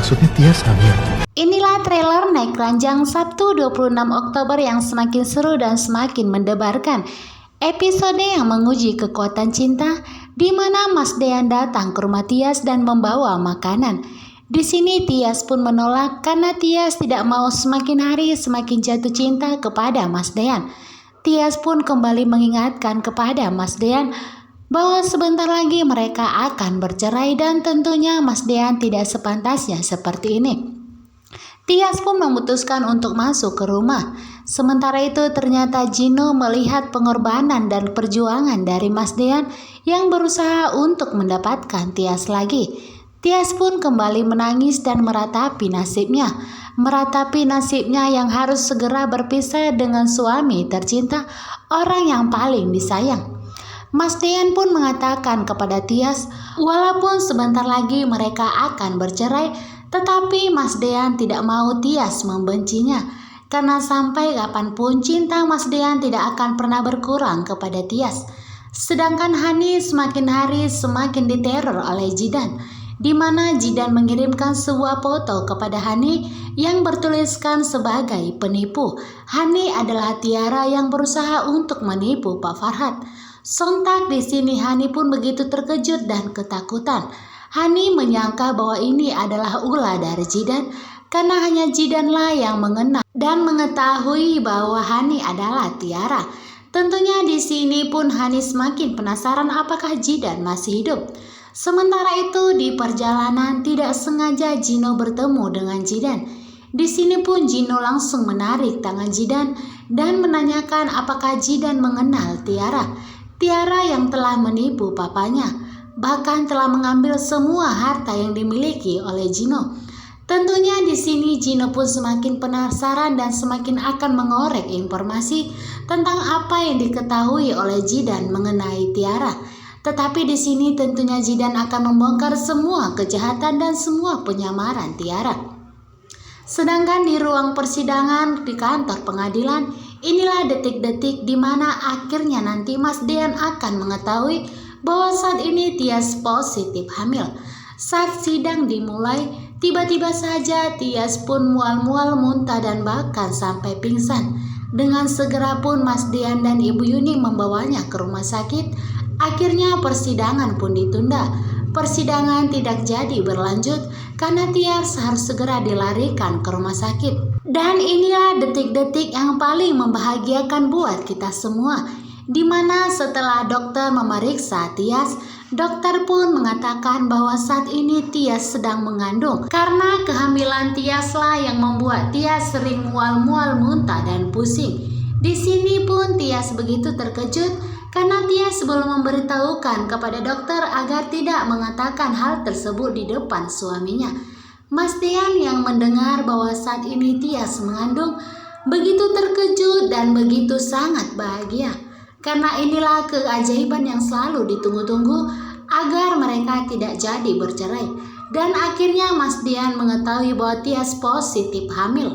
maksudnya Tias hamil? Inilah trailer naik ranjang Sabtu 26 Oktober yang semakin seru dan semakin mendebarkan. Episode yang menguji kekuatan cinta, di mana Mas Dean datang ke rumah Tias dan membawa makanan. Di sini Tias pun menolak karena Tias tidak mau semakin hari semakin jatuh cinta kepada Mas Dean. Tias pun kembali mengingatkan kepada Mas Dean bahwa sebentar lagi mereka akan bercerai dan tentunya Mas Dean tidak sepantasnya seperti ini. Tias pun memutuskan untuk masuk ke rumah. Sementara itu ternyata Gino melihat pengorbanan dan perjuangan dari Mas Dean yang berusaha untuk mendapatkan Tias lagi. Tias pun kembali menangis dan meratapi nasibnya. Meratapi nasibnya yang harus segera berpisah dengan suami tercinta, orang yang paling disayang. Mas Dean pun mengatakan kepada Tias, walaupun sebentar lagi mereka akan bercerai, tetapi Mas Dean tidak mau Tias membencinya, karena sampai kapanpun cinta Mas Dean tidak akan pernah berkurang kepada Tias. Sedangkan Hani semakin hari semakin diteror oleh Jidan, di mana Jidan mengirimkan sebuah foto kepada Hani yang bertuliskan sebagai penipu. Hani adalah Tiara yang berusaha untuk menipu Pak Farhat. Sontak di sini Hani pun begitu terkejut dan ketakutan. Hani menyangka bahwa ini adalah ulah dari Jidan karena hanya Jidanlah yang mengenal dan mengetahui bahwa Hani adalah Tiara. Tentunya di sini pun Hani semakin penasaran apakah Jidan masih hidup. Sementara itu di perjalanan tidak sengaja Gino bertemu dengan Jidan. Di sini pun Gino langsung menarik tangan Jidan dan menanyakan apakah Jidan mengenal Tiara. Tiara yang telah menipu papanya, bahkan telah mengambil semua harta yang dimiliki oleh Gino. Tentunya di sini Gino pun semakin penasaran dan semakin akan mengorek informasi tentang apa yang diketahui oleh Jidan mengenai Tiara. Tetapi di sini tentunya Jidan akan membongkar semua kejahatan dan semua penyamaran Tiara. Sedangkan di ruang persidangan di kantor pengadilan, inilah detik-detik di mana akhirnya nanti Mas Dean akan mengetahui bahwa saat ini Tias positif hamil. Saat sidang dimulai, tiba-tiba saja Tias pun mual-mual muntah dan bahkan sampai pingsan. Dengan segera pun Mas Dean dan Ibu Yuni membawanya ke rumah sakit. Akhirnya persidangan pun ditunda. Persidangan tidak jadi berlanjut karena Tias harus segera dilarikan ke rumah sakit. Dan inilah detik-detik yang paling membahagiakan buat kita semua, di mana setelah dokter memeriksa Tias, dokter pun mengatakan bahwa saat ini Tias sedang mengandung. Karena kehamilan Tiaslah yang membuat Tias sering mual-mual muntah dan pusing. Di sini pun Tias begitu terkejut karena Tias belum memberitahukan kepada dokter agar tidak mengatakan hal tersebut di depan suaminya. Mas Dean yang mendengar bahwa saat ini Tias mengandung begitu terkejut dan begitu sangat bahagia. Karena inilah keajaiban yang selalu ditunggu-tunggu agar mereka tidak jadi bercerai. Dan akhirnya Mas Dean mengetahui bahwa Tias positif hamil.